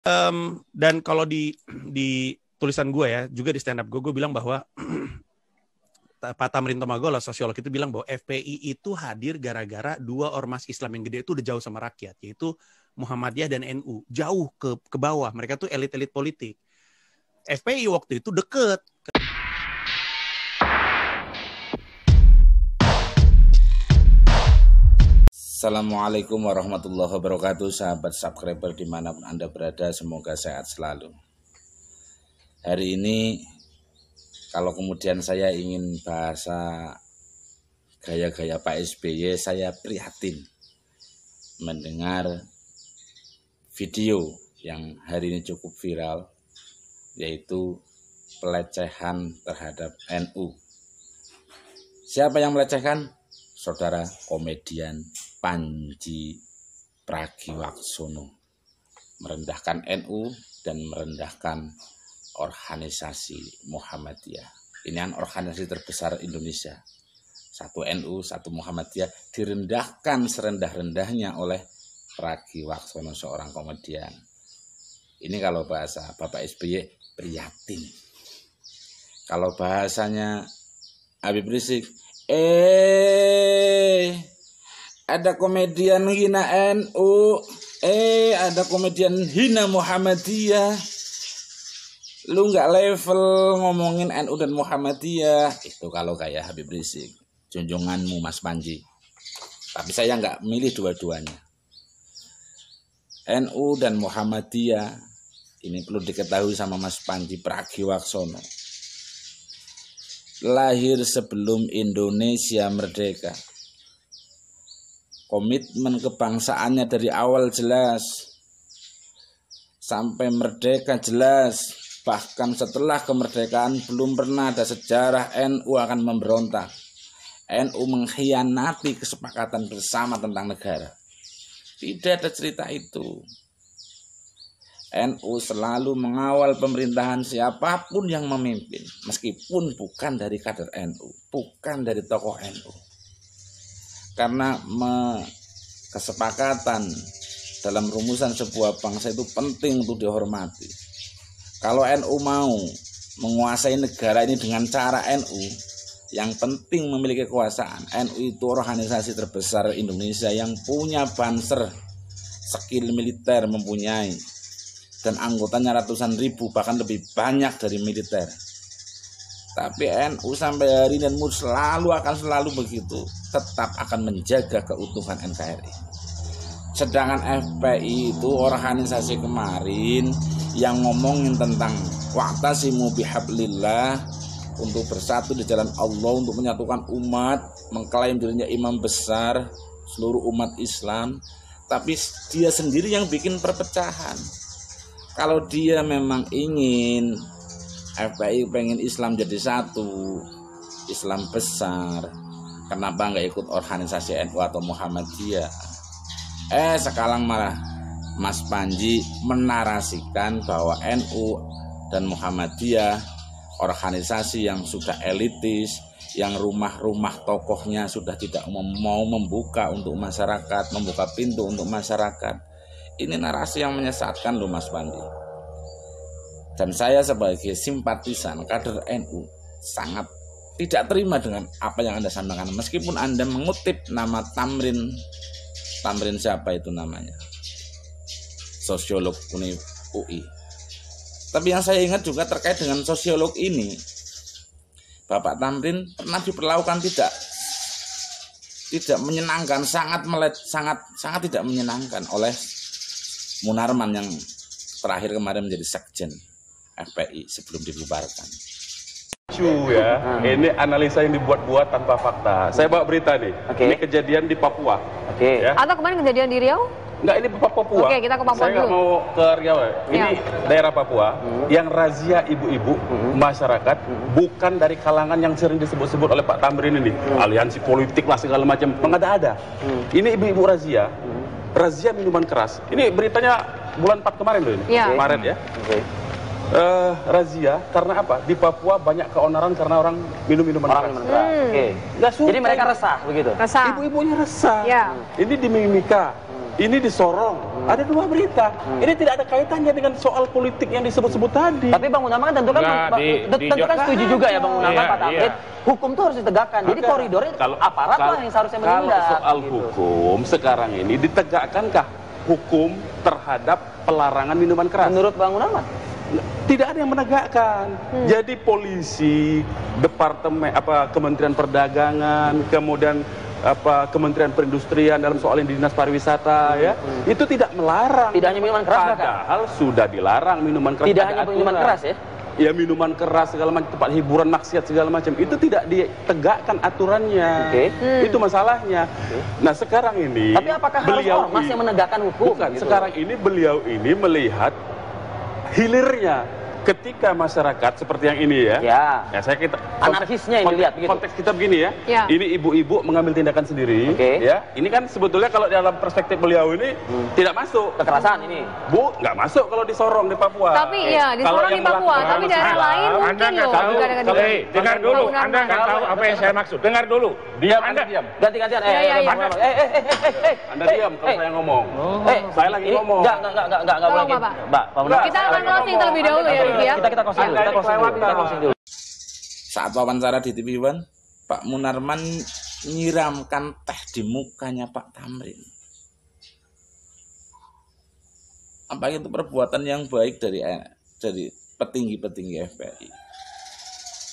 Dan kalau di tulisan gue ya, juga di stand up gue bilang bahwa Pak Tamrin Tumagolo, sosiolog itu bilang bahwa FPI itu hadir gara-gara dua ormas Islam yang gede itu udah jauh sama rakyat, yaitu Muhammadiyah dan NU. Jauh ke bawah, mereka tuh elit-elit politik. FPI waktu itu deket. Assalamualaikum warahmatullahi wabarakatuh, sahabat subscriber dimanapun Anda berada, semoga sehat selalu. Hari ini kalau kemudian saya ingin bahasa gaya-gaya Pak SBY, saya prihatin mendengar video yang hari ini cukup viral, yaitu pelecehan terhadap NU. Siapa yang melecehkan? Saudara komedian Panji Pragiwaksono, merendahkan NU dan merendahkan organisasi Muhammadiyah. Ini kan organisasi terbesar Indonesia. Satu NU, satu Muhammadiyah direndahkan serendah-rendahnya oleh Pragiwaksono, seorang komedian. Ini kalau bahasa Bapak SBY, prihatin. Kalau bahasanya Habib Rizik, ada komedian hina NU, ada komedian hina Muhammadiyah. Lu nggak level ngomongin NU dan Muhammadiyah. Itu kalau kayak Habib Rizik, junjunganmu Mas Panji. Tapi saya nggak milih dua-duanya. NU dan Muhammadiyah ini perlu diketahui sama Mas Panji Pragiwaksono. Lahir sebelum Indonesia merdeka. Komitmen kebangsaannya dari awal jelas, sampai merdeka jelas. Bahkan setelah kemerdekaan belum pernah ada sejarah NU akan memberontak. NU mengkhianati kesepakatan bersama tentang negara. Tidak ada cerita itu. NU selalu mengawal pemerintahan siapapun yang memimpin, meskipun bukan dari kader NU, bukan dari tokoh NU. Karena kesepakatan dalam rumusan sebuah bangsa itu penting untuk dihormati. Kalau NU mau menguasai negara ini dengan cara NU, yang penting memiliki kekuasaan. NU itu organisasi terbesar Indonesia yang punya banser, skill militer mempunyai, dan anggotanya ratusan ribu, bahkan lebih banyak dari militer. Tapi NU sampai hari ini akan selalu begitu, tetap akan menjaga keutuhan NKRI. Sedangkan FPI itu organisasi kemarin yang ngomongin tentang wa'tasimu bihablillah, untuk bersatu di jalan Allah, untuk menyatukan umat, mengklaim dirinya imam besar seluruh umat Islam, tapi dia sendiri yang bikin perpecahan. Kalau dia memang ingin FPI pengen Islam jadi satu, Islam besar, kenapa nggak ikut organisasi NU atau Muhammadiyah? Sekarang malah Mas Panji menarasikan bahwa NU dan Muhammadiyah organisasi yang sudah elitis, yang rumah-rumah tokohnya sudah tidak mau membuka untuk masyarakat, membuka pintu untuk masyarakat. Ini narasi yang menyesatkan loh Mas Panji. Dan saya sebagai simpatisan kader NU sangat tidak terima dengan apa yang Anda sampaikan. Meskipun Anda mengutip nama Tamrin siapa itu namanya, sosiolog UI. Tapi yang saya ingat juga terkait dengan sosiolog ini, Bapak Tamrin pernah diperlakukan tidak menyenangkan, sangat tidak menyenangkan oleh Munarman yang terakhir kemarin menjadi sekjen FPI sebelum dibubarkan. Ini analisa yang dibuat-buat tanpa fakta. Saya bawa berita nih. Ini kejadian di Papua. Ya. Atau kemarin kejadian di Riau? Enggak, ini Papua. Oke, kita ke Papua saya dulu. Saya mau ke Riau. Ini daerah Papua yang razia ibu-ibu masyarakat bukan dari kalangan yang sering disebut-sebut oleh Pak Tamrin ini. Aliansi politik lah segala macam. Mengada-ada. Ini ibu-ibu razia minuman keras. Ini beritanya bulan 4 kemarin loh ini. Maret ya. Razia karena apa? Di Papua banyak keonaran karena orang minum minuman keras. Jadi mereka resah begitu. Ibu-ibunya resah. Ini di Mimika. ini disorong. Ada 2 berita. Ini tidak ada kaitannya dengan soal politik yang disebut-sebut tadi. Tapi Bang Munarman tentu kan setuju juga ya Bang Munarman, Pak Tamrin. Hukum itu harus ditegakkan. Jadi koridornya aparat lah yang seharusnya menindak. Kalau soal hukum sekarang ini ditegakkankah hukum terhadap pelarangan minuman keras? Menurut Bang Munarman? Tidak ada yang menegakkan. Jadi polisi, departemen Kementerian Perdagangan, kemudian Kementerian Perindustrian dalam soal yang di Dinas Pariwisata ya, itu tidak melarang. Tidak hanya minuman keras, padahal sudah dilarang minuman keras. Tidak hanya minuman keras ya? Ya, minuman keras segala macam, tempat hiburan, maksiat segala macam itu tidak ditegakkan aturannya. Itu masalahnya. Nah, sekarang ini tapi apakah beliau harus ormas yang menegakkan hukum? Bukan, gitu? sekarang ini beliau ini melihat hilirnya ketika masyarakat seperti yang ini ya. Ya saya anarkisnya yang dilihat begitu. Konteks kita begini ya. Ini ibu-ibu mengambil tindakan sendiri ya. Ini kan sebetulnya kalau dalam perspektif beliau ini tidak masuk kekerasan ini. Bu, nggak masuk kalau disorong di Papua. Tapi ya, disorong di Papua, tapi daerah lain mungkin loh. Dengar dulu, Anda nggak tahu apa yang saya maksud. Dengar dulu. Diam, Anda diam. Ganti-gantian. Anda diam kalau saya ngomong. Saya lagi ngomong. Enggak boleh. Mbak, kita akan closing terlebih dahulu ya. Kita closing dulu. Saat wawancara di TV One, Pak Munarman nyiramkan teh di mukanya Pak Tamrin. Apa itu perbuatan yang baik dari petinggi-petinggi FPI?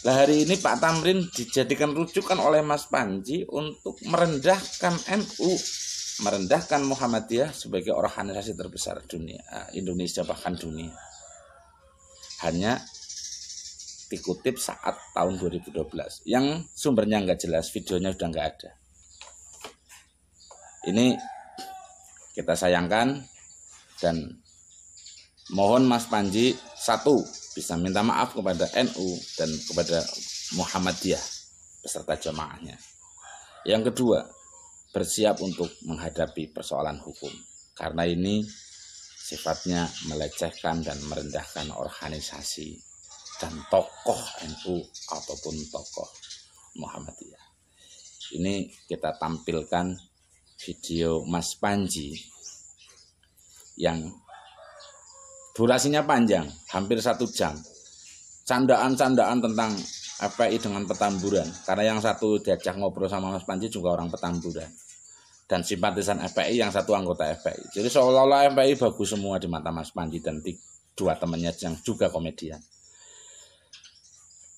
Nah, hari ini Pak Tamrin dijadikan rujukan oleh Mas Panji untuk merendahkan NU, merendahkan Muhammadiyah sebagai organisasi terbesar dunia, Indonesia bahkan dunia. Hanya dikutip saat tahun 2012 yang sumbernya nggak jelas, videonya sudah nggak ada. Ini kita sayangkan dan mohon Mas Panji satu bisa minta maaf kepada NU dan kepada Muhammadiyah beserta jamaahnya. Yang kedua, bersiap untuk menghadapi persoalan hukum karena ini sifatnya melecehkan dan merendahkan organisasi dan tokoh NU ataupun tokoh Muhammadiyah. Ini kita tampilkan video Mas Panji yang durasinya panjang, hampir 1 jam. Candaan-candaan tentang FPI dengan Petamburan. Karena yang satu diajak ngobrol sama Mas Panji juga orang Petamburan. Dan simpatisan FPI, yang satu anggota FPI. Jadi seolah-olah FPI bagus semua di mata Mas Panji dan 2 temannya yang juga komedian.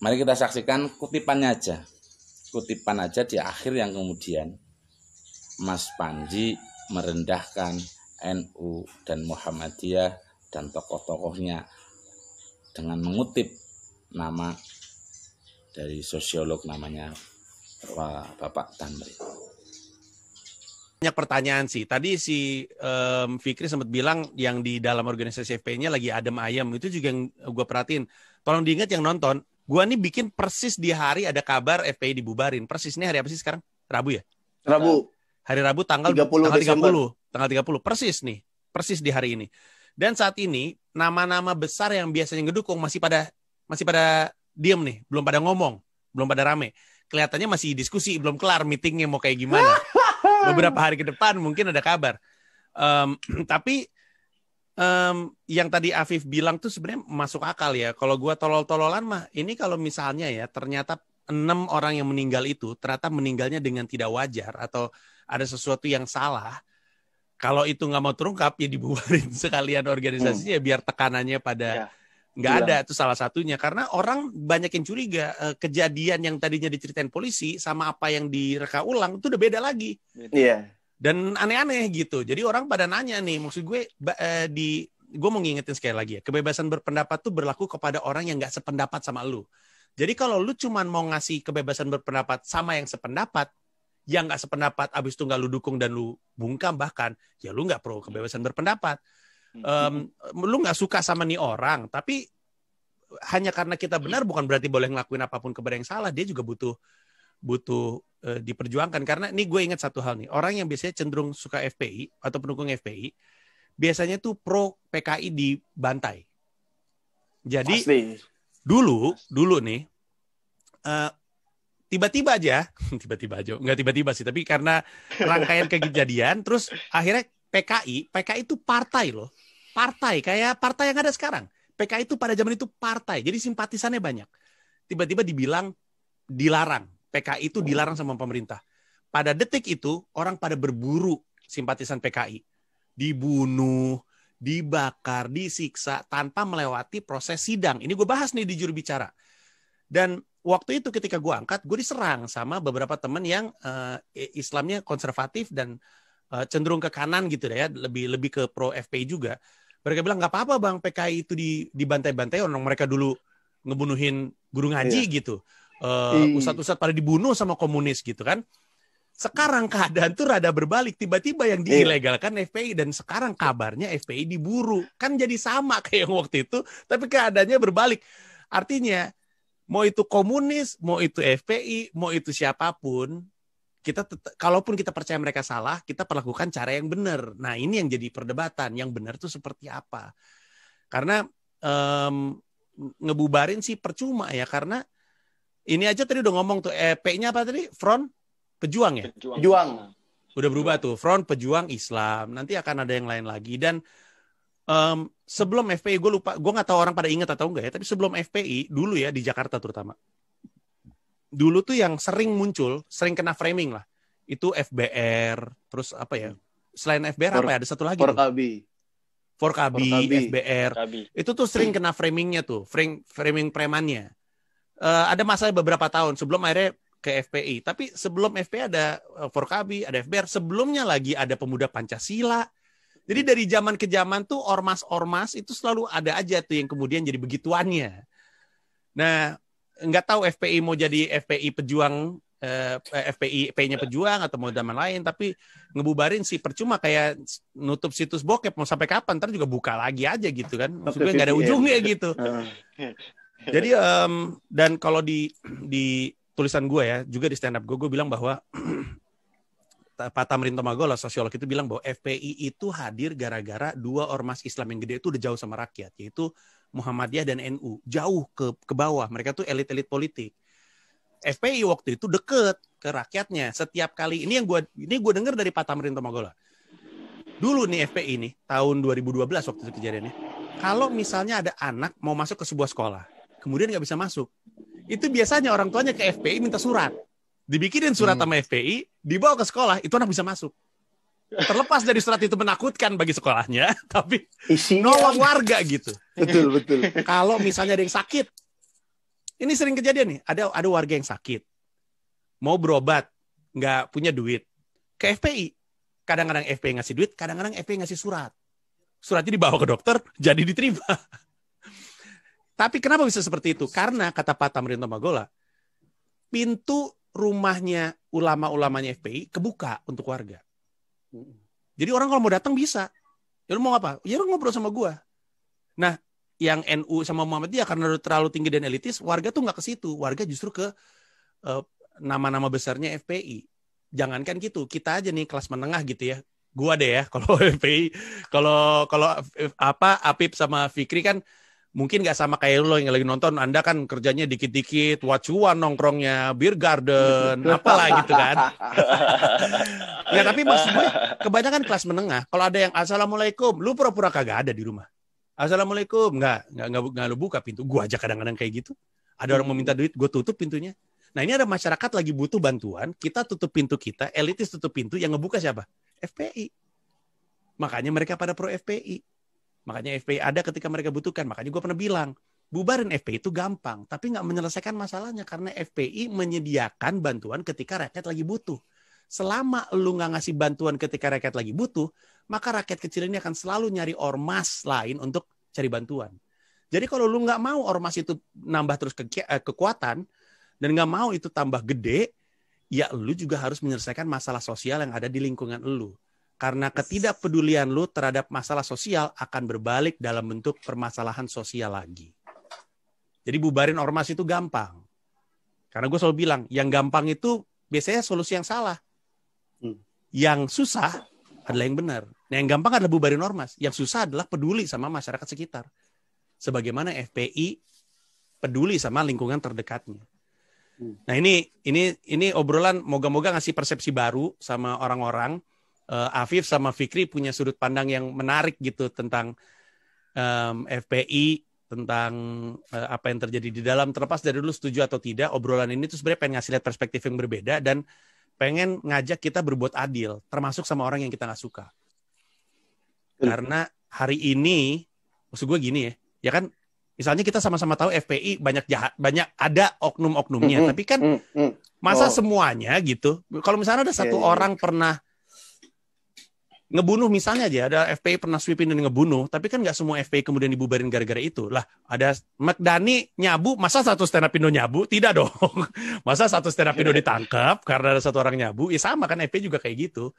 Mari kita saksikan kutipannya aja. Kutipan aja di akhir yang kemudian Mas Panji merendahkan NU dan Muhammadiyah dan tokoh-tokohnya dengan mengutip nama dari sosiolog namanya Bapak Tamrin. Banyak pertanyaan sih. Tadi si Fikri sempat bilang yang di dalam organisasi FPI-nya lagi adem ayem. Itu juga yang gue perhatiin. Tolong diingat yang nonton. Gue nih bikin persis di hari ada kabar FPI dibubarin. Persis ini hari apa sih sekarang? Rabu ya? Rabu. Hari Rabu tanggal 30. Tanggal 30. Persis nih. Persis di hari ini. Dan saat ini nama-nama besar yang biasanya ngedukung masih pada diem nih. Belum pada ngomong. Belum pada rame. Kelihatannya masih diskusi. Belum kelar meetingnya mau kayak gimana. Beberapa hari ke depan mungkin ada kabar. Tapi yang tadi Afif bilang tuh sebenarnya masuk akal ya. Kalau gua tolol-tololan mah, ini kalau misalnya ya ternyata 6 orang yang meninggal itu ternyata meninggalnya dengan tidak wajar atau ada sesuatu yang salah. Kalau itu nggak mau terungkap ya dibubarin sekalian organisasinya biar tekanannya pada nggak ada. Itu salah satunya. Karena orang banyak yang curiga kejadian yang tadinya diceritain polisi sama apa yang direka ulang itu udah beda lagi. Iya. Dan aneh-aneh gitu. Jadi orang pada nanya nih, maksud gue gue mau ngingetin sekali lagi ya, kebebasan berpendapat tuh berlaku kepada orang yang nggak sependapat sama lu. Jadi kalau lu cuman mau ngasih kebebasan berpendapat sama yang sependapat, yang nggak sependapat abis itu nggak lu dukung dan lu bungkam bahkan, ya lu nggak pro kebebasan berpendapat. Lu nggak suka sama nih orang, tapi hanya karena kita benar bukan berarti boleh ngelakuin apapun kepada yang salah. Dia juga butuh diperjuangkan. Karena ini gue ingat satu hal nih, orang yang biasanya cenderung suka FPI atau pendukung FPI biasanya tuh pro PKI dibantai. Jadi dulu nih tiba-tiba aja nggak tiba-tiba sih, tapi karena rangkaian kejadian terus akhirnya PKI itu partai loh. Partai, kayak partai yang ada sekarang. PKI itu pada zaman itu partai, jadi simpatisannya banyak. Tiba-tiba dibilang dilarang. PKI itu dilarang sama pemerintah. Pada detik itu, orang pada berburu simpatisan PKI. Dibunuh, dibakar, disiksa, tanpa melewati proses sidang. Ini gue bahas nih di juru bicara. Dan waktu itu ketika gue angkat, gue diserang sama beberapa teman yang Islamnya konservatif dan cenderung ke kanan gitu ya, lebih ke pro FPI juga. Mereka bilang, nggak apa-apa bang, PKI itu dibantai-bantai, orang mereka dulu ngebunuhin guru ngaji gitu. Ustadz-ustadz pada dibunuh sama komunis gitu kan. Sekarang keadaan tuh rada berbalik. Tiba-tiba yang diilegalkan FPI, dan sekarang kabarnya FPI diburu. Kan jadi sama kayak yang waktu itu, tapi keadaannya berbalik. Artinya, mau itu komunis, mau itu FPI, mau itu siapapun, kalaupun kita percaya mereka salah, kita perlakukan cara yang benar. Nah, ini yang jadi perdebatan. Yang benar tuh seperti apa? Karena ngebubarin sih percuma ya, karena ini aja tadi udah ngomong tuh, P-nya apa tadi? Front Pejuang ya? Pejuang. Udah berubah tuh, Front Pejuang Islam. Nanti akan ada yang lain lagi. Dan sebelum FPI, gue lupa, gue nggak tahu orang pada ingat atau enggak ya, tapi sebelum FPI, dulu ya di Jakarta terutama, dulu tuh yang sering muncul, sering kena framing lah, itu FBR, terus apa ya, selain FBR apa ya, ada satu lagi Forkabi, FBR, itu tuh sering kena framingnya tuh, framing premannya. Ada masa beberapa tahun sebelum akhirnya ke FPI, tapi sebelum FPI ada Forkabi, ada FBR, sebelumnya lagi ada Pemuda Pancasila. Jadi dari zaman ke zaman tuh ormas-ormas itu selalu ada aja tuh yang kemudian jadi begituannya. Nah, nggak tahu FPI mau jadi FPI pejuang, FPI-nya pejuang atau mau zaman lain, tapi ngebubarin sih percuma, kayak nutup situs bokep mau sampai kapan, ntar juga buka lagi aja gitu kan, maksudnya nggak ada ujungnya gitu. Jadi dan kalau di tulisan gue ya, juga di stand up gue bilang bahwa Pak Tamrin Tumagolo, sosiolog itu bilang bahwa FPI itu hadir gara-gara dua ormas Islam yang gede itu udah jauh sama rakyat, yaitu Muhammadiyah dan NU, jauh ke bawah. Mereka tuh elit-elit politik. FPI waktu itu deket ke rakyatnya. Setiap kali ini gue dengar dari Pak Tamrin Tumagolo. Dulu nih FPI nih tahun 2012 waktu itu kejadiannya. Kalau misalnya ada anak mau masuk ke sebuah sekolah, kemudian nggak bisa masuk, itu biasanya orang tuanya ke FPI minta surat. Dibikinin surat sama FPI, dibawa ke sekolah, itu anak bisa masuk. Terlepas dari surat itu menakutkan bagi sekolahnya, tapi nolong warga gitu. Betul. Kalau misalnya ada yang sakit, ini sering kejadian nih, ada warga yang sakit, mau berobat, nggak punya duit, ke FPI. Kadang-kadang FPI ngasih duit, kadang-kadang FPI ngasih surat. Suratnya dibawa ke dokter, jadi diterima. Tapi kenapa bisa seperti itu? Karena kata Pak Tamrin Tumagolo, pintu rumahnya ulama-ulamanya FPI kebuka untuk warga. Jadi orang kalau mau datang bisa. Ya lu mau apa? Ya lu ngobrol sama gua. Nah, yang NU sama Muhammadiyah karena terlalu tinggi dan elitis, warga tuh nggak ke situ. Warga justru ke nama-nama besarnya FPI. Jangankan gitu, kita aja nih kelas menengah gitu ya. Gua deh ya kalau FPI, kalau Apip sama Fikri kan mungkin nggak sama kayak lo yang lagi nonton. Anda kan kerjanya dikit-dikit, wacuan nongkrongnya, beer garden, apalah gitu kan. Ya tapi maksud gue, kebanyakan kelas menengah, kalau ada yang assalamualaikum, lu pura-pura kagak ada di rumah. Assalamualaikum, nggak lu buka pintu. Gue aja kadang-kadang kayak gitu. Ada orang mau minta duit, gue tutup pintunya. Nah ini ada masyarakat lagi butuh bantuan, kita tutup pintu kita, elitis tutup pintu, yang ngebuka siapa? FPI. Makanya mereka pada pro FPI. Makanya FPI ada ketika mereka butuhkan. Makanya gue pernah bilang, bubarin FPI itu gampang, tapi nggak menyelesaikan masalahnya karena FPI menyediakan bantuan ketika rakyat lagi butuh. Selama lu nggak ngasih bantuan ketika rakyat lagi butuh, maka rakyat kecil ini akan selalu nyari ormas lain untuk cari bantuan. Jadi kalau lu nggak mau ormas itu nambah terus kekuatan dan nggak mau itu tambah gede, ya lu juga harus menyelesaikan masalah sosial yang ada di lingkungan lu. Karena ketidakpedulian lu terhadap masalah sosial akan berbalik dalam bentuk permasalahan sosial lagi. Jadi bubarin ormas itu gampang. Karena gue selalu bilang, yang gampang itu biasanya solusi yang salah. Yang susah adalah yang benar. Nah, yang gampang adalah bubarin ormas. Yang susah adalah peduli sama masyarakat sekitar. Sebagaimana FPI peduli sama lingkungan terdekatnya. Nah, ini obrolan moga-moga ngasih persepsi baru sama orang-orang. Afif sama Fikri punya sudut pandang yang menarik gitu tentang FPI, tentang apa yang terjadi di dalam. Terlepas dari dulu setuju atau tidak, obrolan ini tuh sebenarnya pengen ngasih lihat perspektif yang berbeda dan pengen ngajak kita berbuat adil, termasuk sama orang yang kita nggak suka. Karena hari ini, maksud gue gini ya kan, misalnya kita sama-sama tahu FPI banyak jahat, banyak ada oknum-oknumnya, tapi kan masa semuanya gitu. Kalau misalnya ada satu orang pernah ngebunuh misalnya aja, ada FPI pernah sweeping dan ngebunuh, tapi kan nggak semua FPI kemudian dibubarin gara-gara itu. Lah, ada McDani nyabu, masa satu stand up Indo nyabu? Tidak dong. Masa satu stand up Indo ditangkap karena ada satu orang nyabu? Ya sama kan, FPI juga kayak gitu.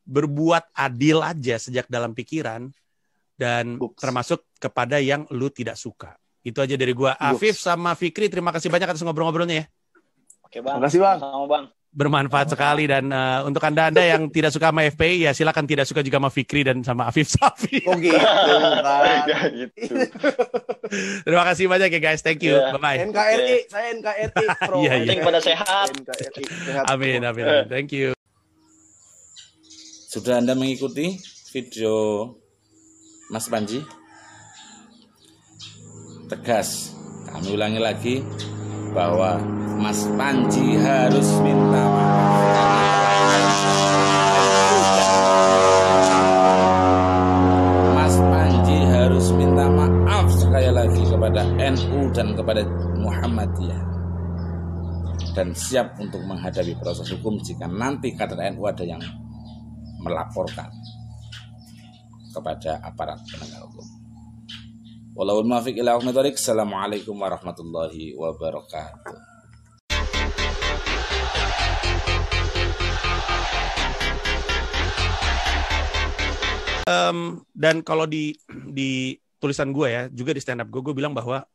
Berbuat adil aja sejak dalam pikiran dan termasuk kepada yang lu tidak suka. Itu aja dari gua. Afif sama Fikri, terima kasih banyak atas ngobrol-ngobrolnya ya. Oke Bang. Terima kasih Bang. Sama Bang. Bermanfaat sekali dan untuk anda yang tidak suka sama FPI ya silakan tidak suka juga sama Fikri dan sama Afif Safi. Oh gitu. Terima kasih banyak ya guys, thank you, bye bye. NKRI, saya NKRI Pro. Penting pada sehat. NKRI, sehat. Amin. Thank you. Sudah Anda mengikuti video Mas Panji? Tegas, kami ulangi lagi bahwa Mas Panji harus minta maaf. Mas Panji harus minta maaf sekali lagi kepada NU dan kepada Muhammadiyah. Dan siap untuk menghadapi proses hukum jika nanti kader NU ada yang melaporkan kepada aparat penegak hukum. Wallahul muwaffiq ila aqwamit thoriq. Assalamualaikum warahmatullahi wabarakatuh. Dan kalau di tulisan gue ya, juga di stand up gue bilang bahwa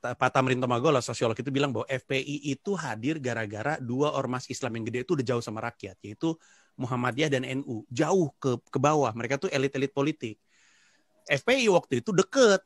Pak Tamrin Tumagos, sosiolog itu bilang bahwa FPI itu hadir gara-gara dua ormas Islam yang gede itu udah jauh sama rakyat, yaitu Muhammadiyah dan NU, jauh ke bawah. Mereka tuh elit-elit politik. FPI waktu itu deket